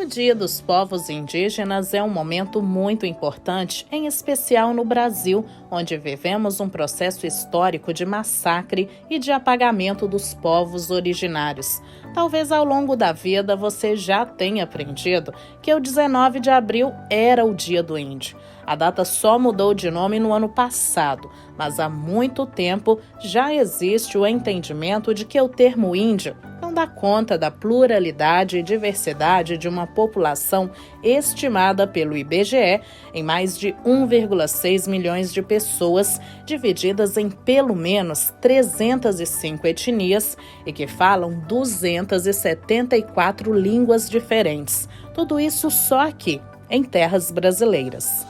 O Dia dos Povos Indígenas é um momento muito importante, em especial no Brasil, onde vivemos um processo histórico de massacre e de apagamento dos povos originários. Talvez ao longo da vida você já tenha aprendido que o 19 de abril era o Dia do Índio. A data só mudou de nome no ano passado, mas há muito tempo já existe o entendimento de que o termo índio não dá conta da pluralidade e diversidade de uma população estimada pelo IBGE em mais de 1,6 milhões de pessoas, divididas em pelo menos 305 etnias e que falam 274 línguas diferentes. Tudo isso só aqui, em terras brasileiras.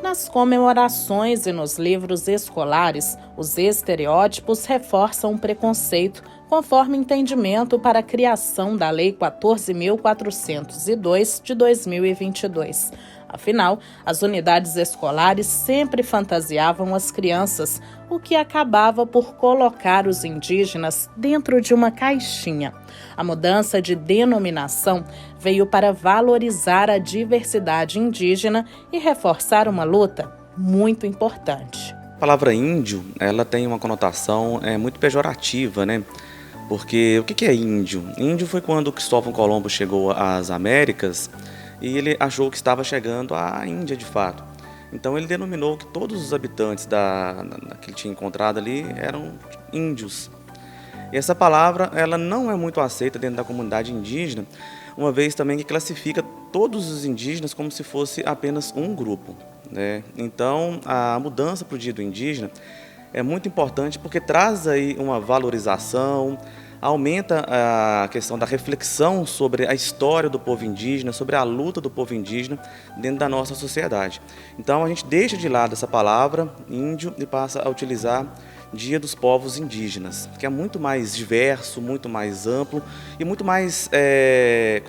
Nas comemorações e nos livros escolares, os estereótipos reforçam o preconceito, conforme entendimento para a criação da Lei 14.402 de 2022. Afinal, as unidades escolares sempre fantasiavam as crianças, o que acabava por colocar os indígenas dentro de uma caixinha. A mudança de denominação veio para valorizar a diversidade indígena e reforçar uma luta muito importante. A palavra índio, ela tem uma conotação muito pejorativa, né? Porque o que é índio? Índio foi quando Cristóvão Colombo chegou às Américas e ele achou que estava chegando à Índia de fato. Então ele denominou que todos os habitantes que ele tinha encontrado ali eram índios. E essa palavra ela não é muito aceita dentro da comunidade indígena, uma vez também que classifica todos os indígenas como se fosse apenas um grupo, né? Então a mudança para o Dia do Indígena é muito importante porque traz aí uma valorização, aumenta a questão da reflexão sobre a história do povo indígena, sobre a luta do povo indígena dentro da nossa sociedade. Então a gente deixa de lado essa palavra índio e passa a utilizar Dia dos Povos Indígenas, que é muito mais diverso, muito mais amplo e muito mais,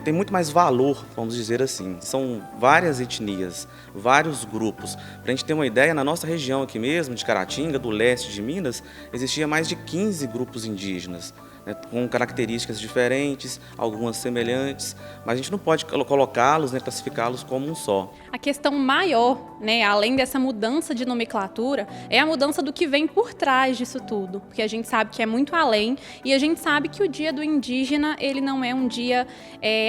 tem muito mais valor, vamos dizer assim. São várias etnias, vários grupos. Para a gente ter uma ideia, na nossa região aqui mesmo, de Caratinga, do leste de Minas, existia mais de 15 grupos indígenas, né, com características diferentes, algumas semelhantes, mas a gente não pode colocá-los, né, classificá-los como um só. A questão maior, né, além dessa mudança de nomenclatura, é a mudança do que vem por trás disso tudo, porque a gente sabe que é muito além e a gente sabe que o Dia do Indígena ele não é um dia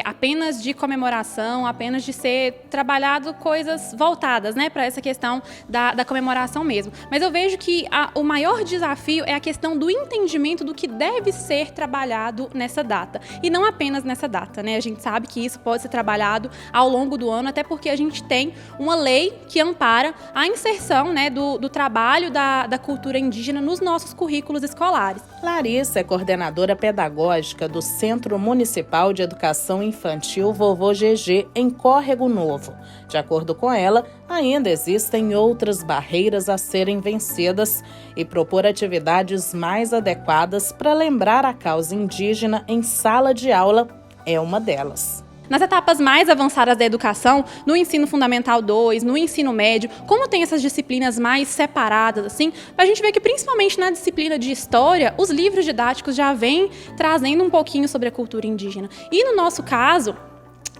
apenas de comemoração, apenas de ser trabalhado coisas voltadas, né, para essa questão da comemoração mesmo. Mas eu vejo que o maior desafio é a questão do entendimento do que deve ser trabalhado nessa data. E não apenas nessa data, né? A gente sabe que isso pode ser trabalhado ao longo do ano, até porque a gente tem uma lei que ampara a inserção, né, do trabalho da cultura indígena nos nossos currículos escolares. Larissa é coordenadora pedagógica do Centro Municipal de Educação Infantil Vovô GG, em Córrego Novo. De acordo com ela, ainda existem outras barreiras a serem vencidas e propor atividades mais adequadas para lembrar a causa indígena em sala de aula é uma delas. Nas etapas mais avançadas da educação, no ensino fundamental 2, no ensino médio, como tem essas disciplinas mais separadas, assim, a gente vê que principalmente na disciplina de história, os livros didáticos já vêm trazendo um pouquinho sobre a cultura indígena. E no nosso caso,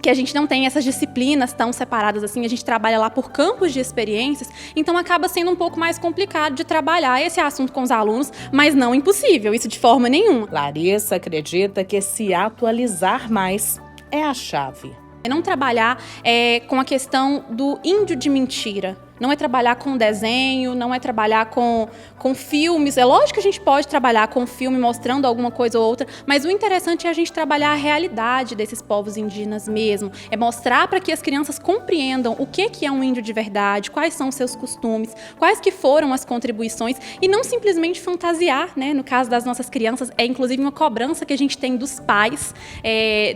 que a gente não tem essas disciplinas tão separadas assim, a gente trabalha lá por campos de experiências, então acaba sendo um pouco mais complicado de trabalhar esse assunto com os alunos, mas não impossível, isso de forma nenhuma. Larissa acredita que se atualizar mais é a chave. Não trabalhar com a questão do índio de mentira. Não é trabalhar com desenho, não é trabalhar com filmes. É lógico que a gente pode trabalhar com filme mostrando alguma coisa ou outra, mas o interessante é a gente trabalhar a realidade desses povos indígenas mesmo. É mostrar para que as crianças compreendam o que é um índio de verdade, quais são os seus costumes, quais que foram as contribuições e não simplesmente fantasiar, né? No caso das nossas crianças, é inclusive uma cobrança que a gente tem dos pais,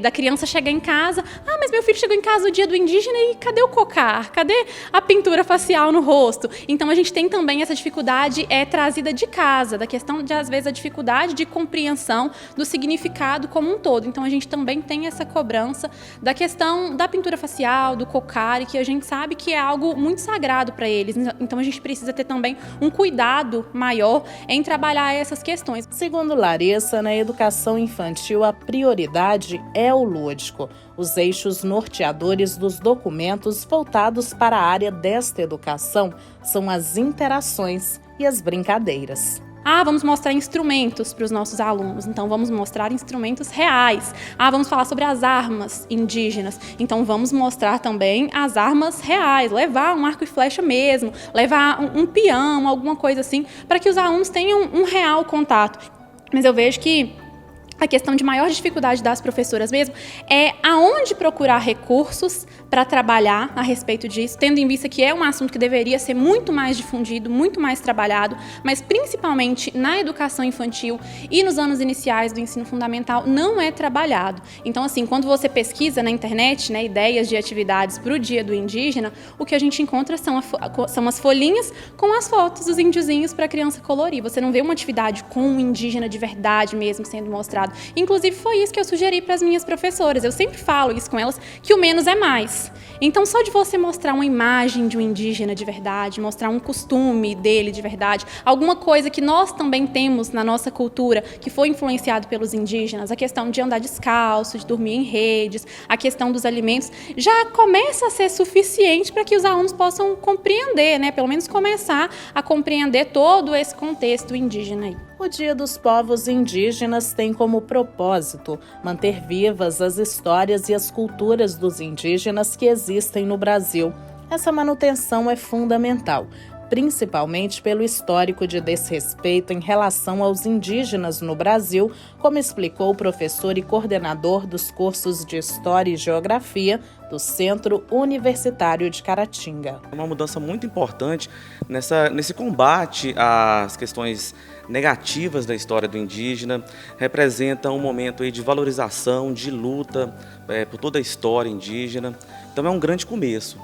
da criança chegar em casa, mas meu filho chegou em casa no Dia do Indígena e cadê o cocar? Cadê a pintura facial? facial no rosto. Então a gente tem também essa dificuldade trazida de casa, da questão de, às vezes, a dificuldade de compreensão do significado como um todo. Então a gente também tem essa cobrança da questão da pintura facial, do cocar, que a gente sabe que é algo muito sagrado para eles. Então a gente precisa ter também um cuidado maior em trabalhar essas questões. Segundo Larissa, na educação infantil, a prioridade é o lúdico. Os eixos norteadores dos documentos voltados para a área desta educação são as interações e as brincadeiras. Vamos mostrar instrumentos para os nossos alunos, então vamos mostrar instrumentos reais. Vamos falar sobre as armas indígenas, então vamos mostrar também as armas reais, levar um arco e flecha mesmo, levar um peão, alguma coisa assim, para que os alunos tenham um real contato. Mas eu vejo que a questão de maior dificuldade das professoras mesmo é aonde procurar recursos para trabalhar a respeito disso, tendo em vista que é um assunto que deveria ser muito mais difundido, muito mais trabalhado, mas principalmente na educação infantil e nos anos iniciais do ensino fundamental não é trabalhado. Então, assim, quando você pesquisa na internet, né, ideias de atividades para o Dia do Indígena, o que a gente encontra são as folhinhas com as fotos dos índiozinhos para a criança colorir. Você não vê uma atividade com um indígena de verdade mesmo sendo mostrado. Inclusive, foi isso que eu sugeri para as minhas professoras. Eu sempre falo isso com elas, que o menos é mais. Então, só de você mostrar uma imagem de um indígena de verdade, mostrar um costume dele de verdade, alguma coisa que nós também temos na nossa cultura, que foi influenciado pelos indígenas, a questão de andar descalço, de dormir em redes, a questão dos alimentos, já começa a ser suficiente para que os alunos possam compreender, né? Pelo menos começar a compreender todo esse contexto indígena aí. O Dia dos Povos Indígenas tem como propósito manter vivas as histórias e as culturas dos indígenas que existem no Brasil. Essa manutenção é fundamental, principalmente pelo histórico de desrespeito em relação aos indígenas no Brasil, como explicou o professor e coordenador dos cursos de História e Geografia do Centro Universitário de Caratinga. Uma mudança muito importante nesse combate às questões negativas da história do indígena, representa um momento aí de valorização, de luta por toda a história indígena. Então é um grande começo.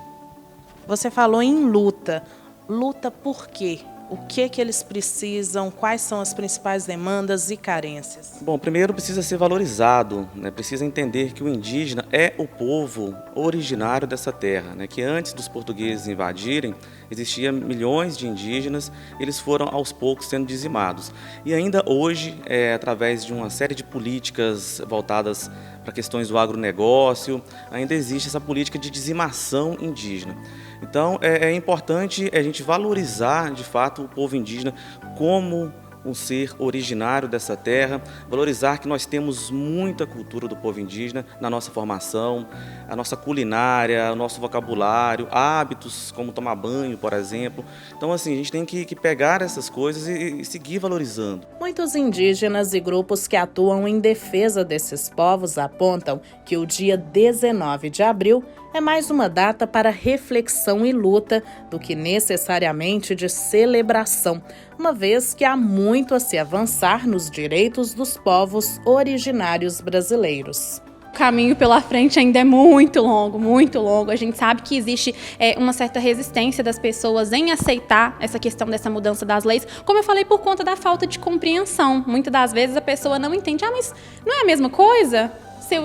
Você falou em luta. Luta por quê? O que eles precisam? Quais são as principais demandas e carências? Bom, primeiro precisa ser valorizado, né? Precisa entender que o indígena é o povo originário dessa terra, né? Que antes dos portugueses invadirem, existiam milhões de indígenas, eles foram aos poucos sendo dizimados. E ainda hoje, através de uma série de políticas voltadas para questões do agronegócio, ainda existe essa política de dizimação indígena. Então, é importante a gente valorizar, de fato, o povo indígena como um ser originário dessa terra, valorizar que nós temos muita cultura do povo indígena na nossa formação, a nossa culinária, o nosso vocabulário, hábitos como tomar banho, por exemplo. Então, assim, a gente tem que pegar essas coisas e seguir valorizando. Muitos indígenas e grupos que atuam em defesa desses povos apontam que o dia 19 de abril é mais uma data para reflexão e luta do que necessariamente de celebração, uma vez que há muito a se avançar nos direitos dos povos originários brasileiros. O caminho pela frente ainda é muito longo, muito longo. A gente sabe que existe uma certa resistência das pessoas em aceitar essa questão dessa mudança das leis, como eu falei, por conta da falta de compreensão. Muitas das vezes a pessoa não entende, mas não é a mesma coisa?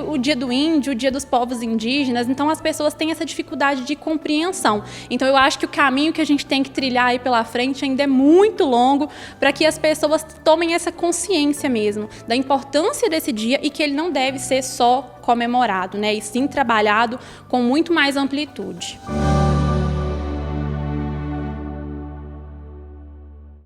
O dia do índio, o dia dos povos indígenas, então as pessoas têm essa dificuldade de compreensão. Então eu acho que o caminho que a gente tem que trilhar aí pela frente ainda é muito longo para que as pessoas tomem essa consciência mesmo da importância desse dia e que ele não deve ser só comemorado, né? E sim trabalhado com muito mais amplitude.